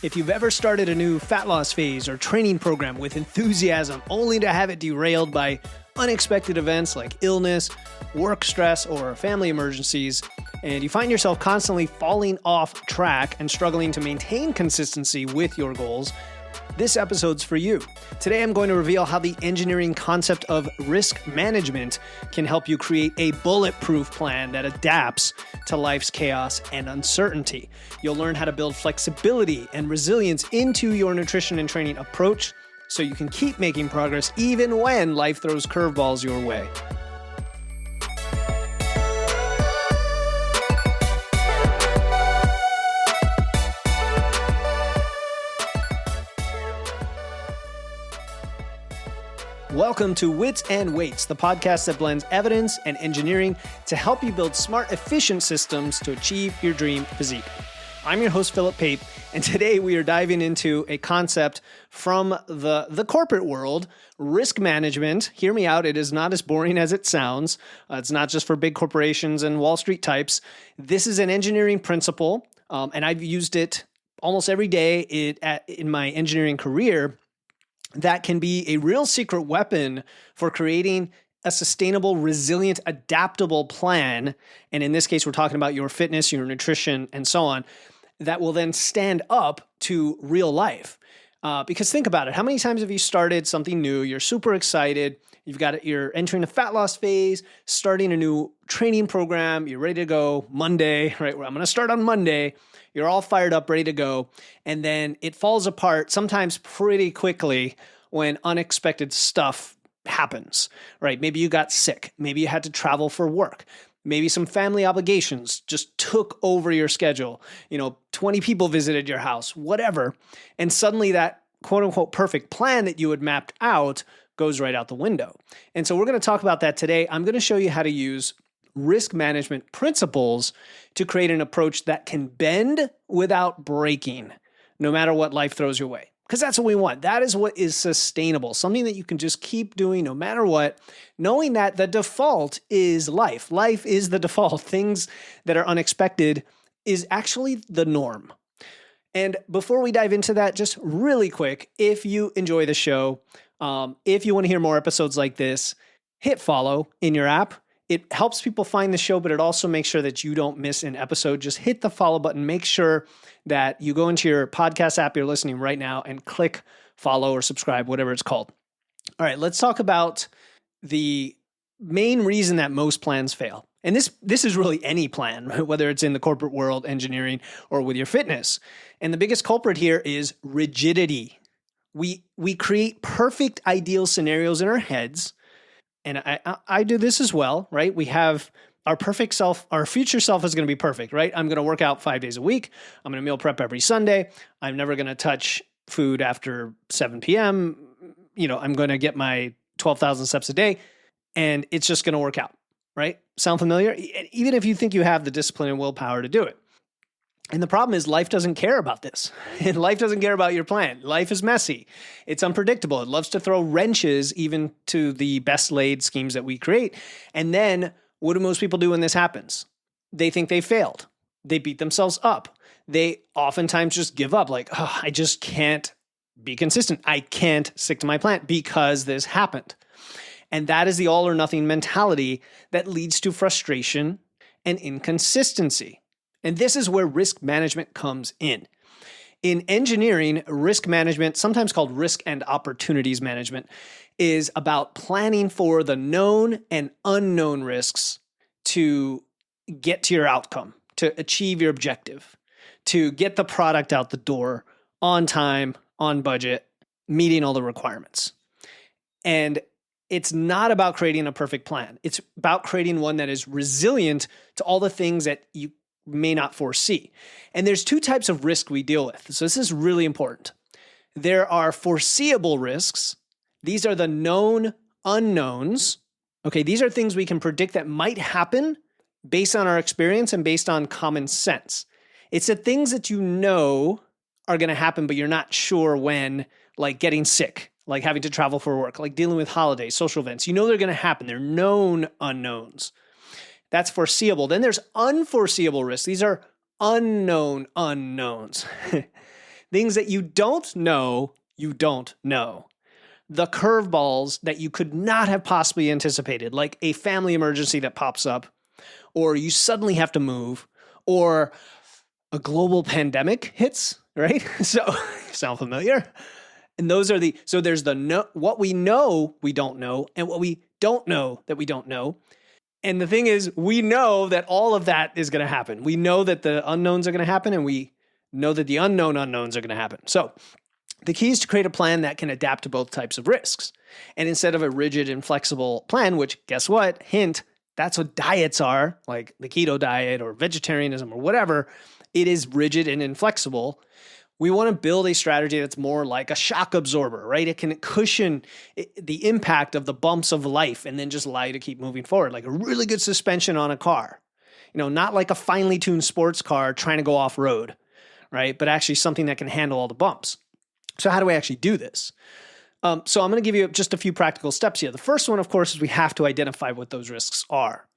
If you've ever started a new fat loss phase or training program with enthusiasm only to have it derailed by unexpected events like illness, work stress, or family emergencies, and you find yourself constantly falling off track and struggling to maintain consistency with your goals, this episode's for you. Today, I'm going to reveal how the engineering concept of risk management can help you create a bulletproof plan that adapts to life's chaos and uncertainty. You'll learn how to build flexibility and resilience into your nutrition and training approach so you can keep making progress even when life throws curveballs your way. Welcome to Wits and Weights, the podcast that blends evidence and engineering to help you build smart, efficient systems to achieve your dream physique. I'm your host, Philip Pape, and today we are diving into a concept from the corporate world, risk management. Hear me out, it is not as boring as it sounds. It's not just for big corporations and Wall Street types. This is an engineering principle, and I've used it almost every day in my engineering career. That can be a real secret weapon for creating a sustainable, resilient, adaptable plan. And in this case, we're talking about your fitness, your nutrition, and so on, that will then stand up to real life. Because think about it. How many times have you started something new? You're super excited. You're entering a fat loss phase, starting a new training program. You're ready to go Monday, right? I'm going to start on Monday. You're all fired up, ready to go. And then it falls apart sometimes pretty quickly when unexpected stuff happens, right? Maybe you got sick. Maybe you had to travel for work. Maybe some family obligations just took over your schedule. 20 people visited your house, whatever. And suddenly that quote unquote perfect plan that you had mapped out goes right out the window. And so we're going to talk about that today. I'm going to show you how to use risk management principles to create an approach that can bend without breaking, no matter what life throws your way. Because that's what we want. That is what is sustainable. Something that you can just keep doing no matter what, knowing that the default is life. Life is the default. Things that are unexpected is actually the norm. And before we dive into that, just really quick, if you enjoy the show, if you want to hear more episodes like this, hit follow in your app. It helps people find the show, but it also makes sure that you don't miss an episode. Just hit the follow button. Make sure that you go into your podcast app you're listening right now and click follow or subscribe, whatever it's called. All right, let's talk about the main reason that most plans fail. And this is really any plan, right? Whether it's in the corporate world, engineering, or with your fitness. And the biggest culprit here is rigidity. We create perfect ideal scenarios in our heads. And I do this as well, right? We have our perfect self, our future self is going to be perfect, right? I'm going to work out 5 days a week. I'm going to meal prep every Sunday. I'm never going to touch food after 7 p.m. I'm going to get my 12,000 steps a day, and it's just going to work out, right? Sound familiar? Even if you think you have the discipline and willpower to do it. And the problem is life doesn't care about this. And life doesn't care about your plan. Life is messy. It's unpredictable. It loves to throw wrenches even to the best laid schemes that we create. And then what do most people do when this happens? They think they failed. They beat themselves up. They oftentimes just give up like, oh, I just can't be consistent. I can't stick to my plan because this happened. And that is the all or nothing mentality that leads to frustration and inconsistency. And this is where risk management comes in. In engineering, risk management, sometimes called risk and opportunities management, is about planning for the known and unknown risks to get to your outcome, to achieve your objective, to get the product out the door on time, on budget, meeting all the requirements. And it's not about creating a perfect plan. It's about creating one that is resilient to all the things that you may not foresee. And there's two types of risk we deal with. So this is really important. There are foreseeable risks. These are the known unknowns. Okay, these are things we can predict that might happen based on our experience and based on common sense. It's the things that you know are going to happen, but you're not sure when, like getting sick, like having to travel for work, like dealing with holidays, social events. You know they're going to happen. They're known unknowns. That's foreseeable. Then there's unforeseeable risks. These are unknown unknowns. Things that you don't know, you don't know. The curveballs that you could not have possibly anticipated, like a family emergency that pops up, or you suddenly have to move, or a global pandemic hits, right? So, sound familiar? And those are so there's what we know we don't know, and what we don't know that we don't know. And the thing is, we know that all of that is going to happen. We know that the unknowns are going to happen, and we know that the unknown unknowns are going to happen. So the key is to create a plan that can adapt to both types of risks. And instead of a rigid and flexible plan, which guess what? Hint, that's what diets are, like the keto diet or vegetarianism or whatever. It is rigid and inflexible. We want to build a strategy that's more like a shock absorber, right? It can cushion the impact of the bumps of life and then just allow you to keep moving forward, like a really good suspension on a car. Not like a finely tuned sports car trying to go off road, right? But actually something that can handle all the bumps. So how do we actually do this? So I'm going to give you just a few practical steps here. The first one, of course, is we have to identify what those risks are.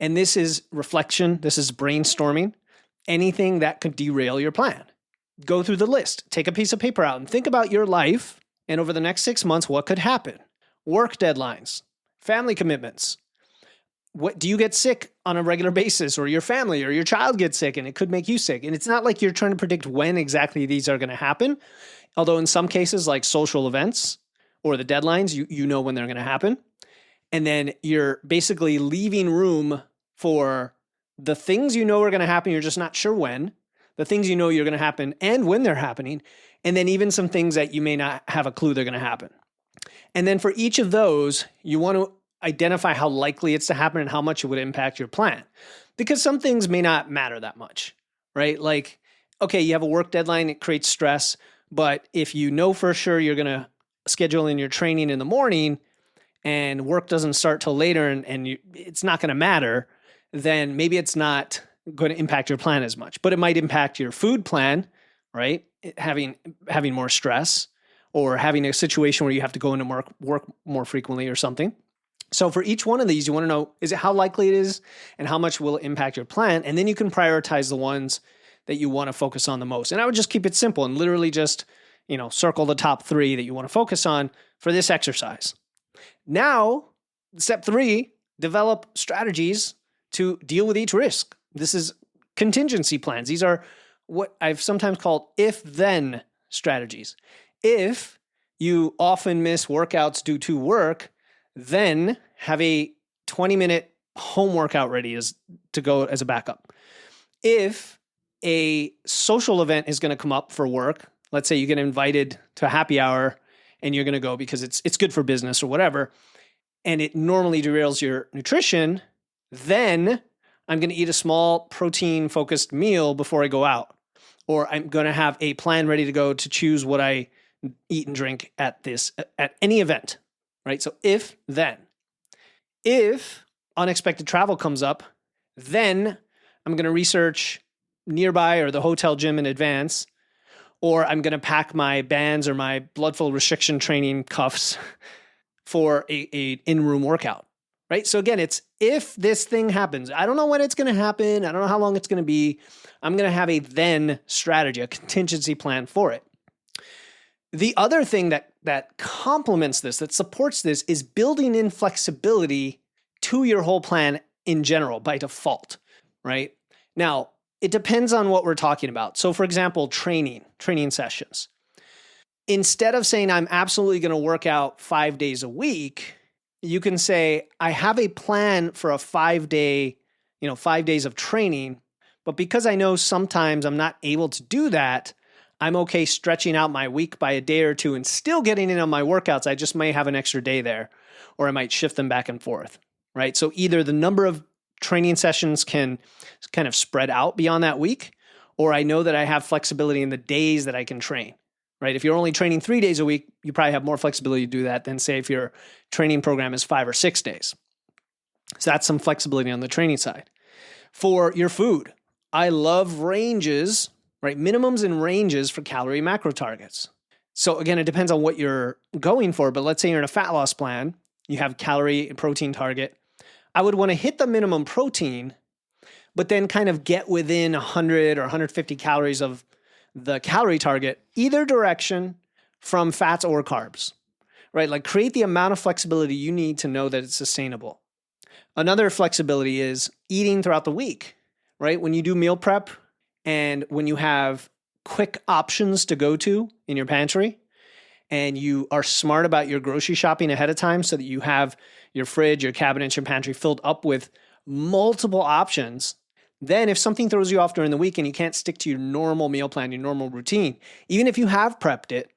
And this is reflection. This is brainstorming. Anything that could derail your plan. Go through the list, take a piece of paper out and think about your life and over the next 6 months, what could happen? Work deadlines, family commitments. What do you get sick on a regular basis, or your family or your child gets sick and it could make you sick? And it's not like you're trying to predict when exactly these are going to happen. Although in some cases like social events or the deadlines, you know when they're going to happen. And then you're basically leaving room for the things you know are going to happen. You're just not sure when. The things you know you're going to happen and when they're happening, and then even some things that you may not have a clue they're going to happen. And then for each of those, you want to identify how likely it's to happen and how much it would impact your plan. Because some things may not matter that much, right? Like, okay, you have a work deadline, it creates stress, but if you know for sure you're going to schedule in your training in the morning and work doesn't start till later and it's not going to matter, then maybe it's not going to impact your plan as much, but it might impact your food plan, right? Having more stress or having a situation where you have to go into work more frequently or something. So for each one of these, you want to know, is it how likely it is and how much will it impact your plan? And then you can prioritize the ones that you want to focus on the most. And I would just keep it simple and literally just, circle the top 3 that you want to focus on for this exercise. Now, step 3, develop strategies to deal with each risk. This is contingency plans. These are what I've sometimes called if-then strategies. If you often miss workouts due to work, then have a 20-minute home workout ready to go as a backup. If a social event is going to come up for work, let's say you get invited to a happy hour and you're going to go because it's good for business or whatever, and it normally derails your nutrition, then I'm going to eat a small protein-focused meal before I go out. Or I'm going to have a plan ready to go to choose what I eat and drink at any event, right? So if, then. If unexpected travel comes up, then I'm going to research nearby or the hotel gym in advance, or I'm going to pack my bands or my blood flow restriction training cuffs for a in-room workout. Right? So again, it's if this thing happens. I don't know when it's going to happen. I don't know how long it's going to be. I'm going to have a then strategy, a contingency plan for it. The other thing that complements this, that supports this, is building in flexibility to your whole plan in general by default, right? Now, it depends on what we're talking about. So for example, training sessions. Instead of saying I'm absolutely going to work out 5 days a week, you can say, I have a plan for a 5 days of training, but because I know sometimes I'm not able to do that, I'm okay stretching out my week by a day or two and still getting in on my workouts. I just may have an extra day there, or I might shift them back and forth, right? So either the number of training sessions can kind of spread out beyond that week, or I know that I have flexibility in the days that I can train. Right? If you're only training 3 days a week, you probably have more flexibility to do that than say if your training program is 5 or 6 days. So that's some flexibility on the training side. For your food, I love ranges, right? Minimums and ranges for calorie macro targets. So again, it depends on what you're going for, but let's say you're in a fat loss plan, you have calorie and protein target. I would want to hit the minimum protein, but then kind of get within 100 or 150 calories of the calorie target either direction from fats or carbs, right? Like create the amount of flexibility you need to know that it's sustainable. Another flexibility is eating throughout the week, right? When you do meal prep and when you have quick options to go to in your pantry and you are smart about your grocery shopping ahead of time so that you have your fridge, your cabinets, your pantry filled up with multiple options, then if something throws you off during the week and you can't stick to your normal meal plan, your normal routine, even if you have prepped it,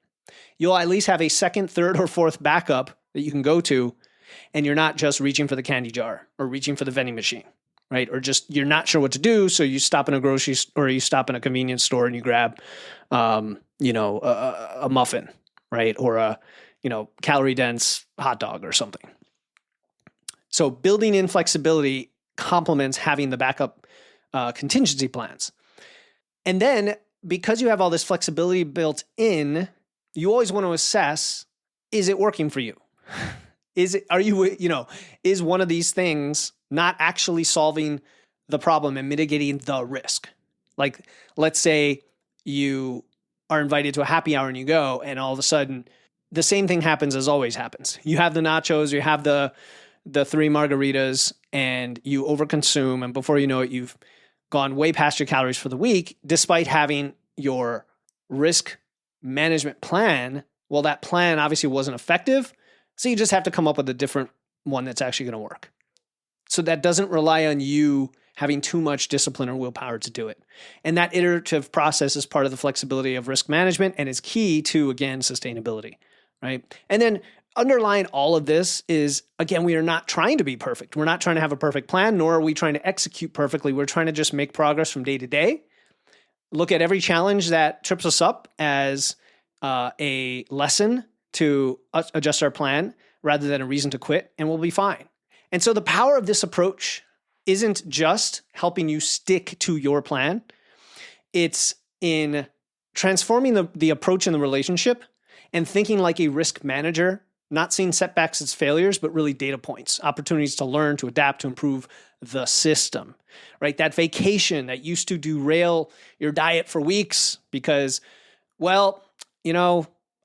you'll at least have a second, third, or fourth backup that you can go to, and you're not just reaching for the candy jar or reaching for the vending machine, right? Or just you're not sure what to do, so you stop in a grocery or you stop in a convenience store and you grab, a muffin, right? Or a, calorie dense hot dog or something. So building in flexibility complements having the backup contingency plans. And then because you have all this flexibility built in, you always want to assess, is it working for you? Is one of these things not actually solving the problem and mitigating the risk? Like, let's say you are invited to a happy hour and you go, and all of a sudden the same thing happens as always happens. You have the nachos, you have the 3 margaritas, and you overconsume. And before you know it, you've gone way past your calories for the week, despite having your risk management plan. Well, that plan obviously wasn't effective. So you just have to come up with a different one that's actually going to work. So that doesn't rely on you having too much discipline or willpower to do it. And that iterative process is part of the flexibility of risk management and is key to, again, sustainability, right? And then underlying all of this is, again, we are not trying to be perfect. We're not trying to have a perfect plan, nor are we trying to execute perfectly. We're trying to just make progress from day to day. Look at every challenge that trips us up as a lesson to adjust our plan rather than a reason to quit, and we'll be fine. And so the power of this approach isn't just helping you stick to your plan. It's in transforming the approach in the relationship and thinking like a risk manager, not seeing setbacks as failures, but really data points, opportunities to learn, to adapt, to improve the system, right? That vacation that used to derail your diet for weeks because,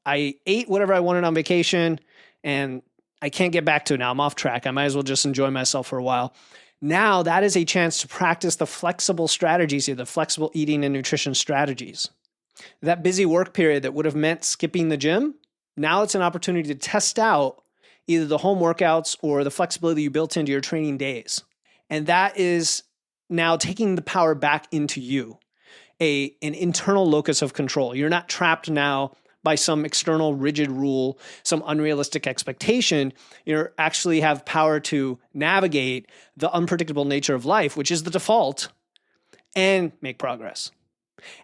I ate whatever I wanted on vacation and I can't get back to it now. I'm off track. I might as well just enjoy myself for a while. Now that is a chance to practice the flexible strategies here, the flexible eating and nutrition strategies. That busy work period that would have meant skipping the gym, now it's an opportunity to test out either the home workouts or the flexibility you built into your training days. And that is now taking the power back into you, an internal locus of control. You're not trapped now by some external rigid rule, some unrealistic expectation. You actually have power to navigate the unpredictable nature of life, which is the default, and make progress.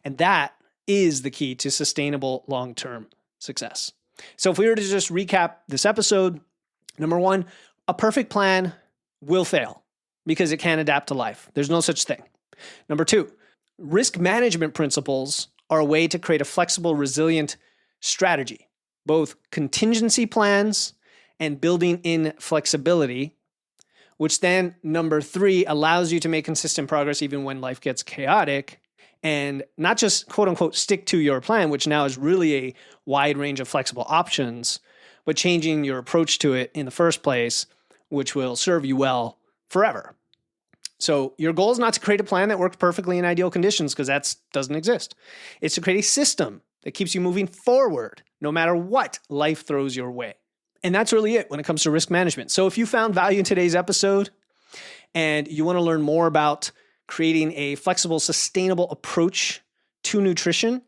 And that is the key to sustainable long-term success. So if we were to just recap this episode, number one, a perfect plan will fail because it can't adapt to life. There's no such thing. Number two, risk management principles are a way to create a flexible, resilient strategy, both contingency plans and building in flexibility, which then, number three, allows you to make consistent progress even when life gets chaotic and not just quote unquote stick to your plan, which now is really a wide range of flexible options, but changing your approach to it in the first place, which will serve you well forever. So your goal is not to create a plan that works perfectly in ideal conditions because that doesn't exist. It's to create a system that keeps you moving forward no matter what life throws your way. And that's really it when it comes to risk management. So if you found value in today's episode and you want to learn more about creating a flexible, sustainable approach to nutrition,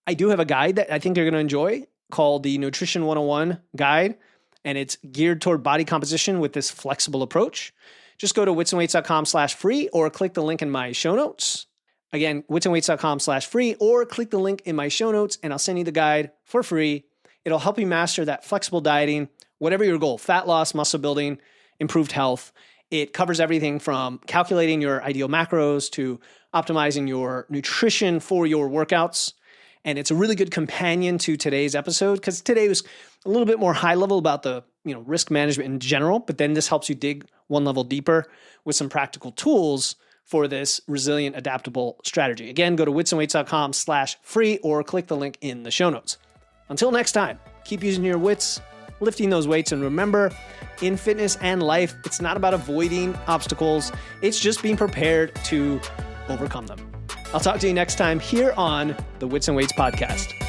I do have a guide that I think you're going to enjoy called the Nutrition 101 Guide, and it's geared toward body composition with this flexible approach. Just go to witsandweights.com/free or click the link in my show notes. Again, witsandweights.com/free or click the link in my show notes and I'll send you the guide for free. It'll help you master that flexible dieting, whatever your goal, fat loss, muscle building, improved health. It covers everything from calculating your ideal macros to optimizing your nutrition for your workouts. And it's a really good companion to today's episode because today was a little bit more high level about the risk management in general, but then this helps you dig one level deeper with some practical tools for this resilient, adaptable strategy. Again, go to witsandweights.com/free or click the link in the show notes. Until next time, keep using your wits, lifting those weights, and remember, in fitness and life, it's not about avoiding obstacles. It's just being prepared to overcome them. I'll talk to you next time here on the Wits and Weights podcast.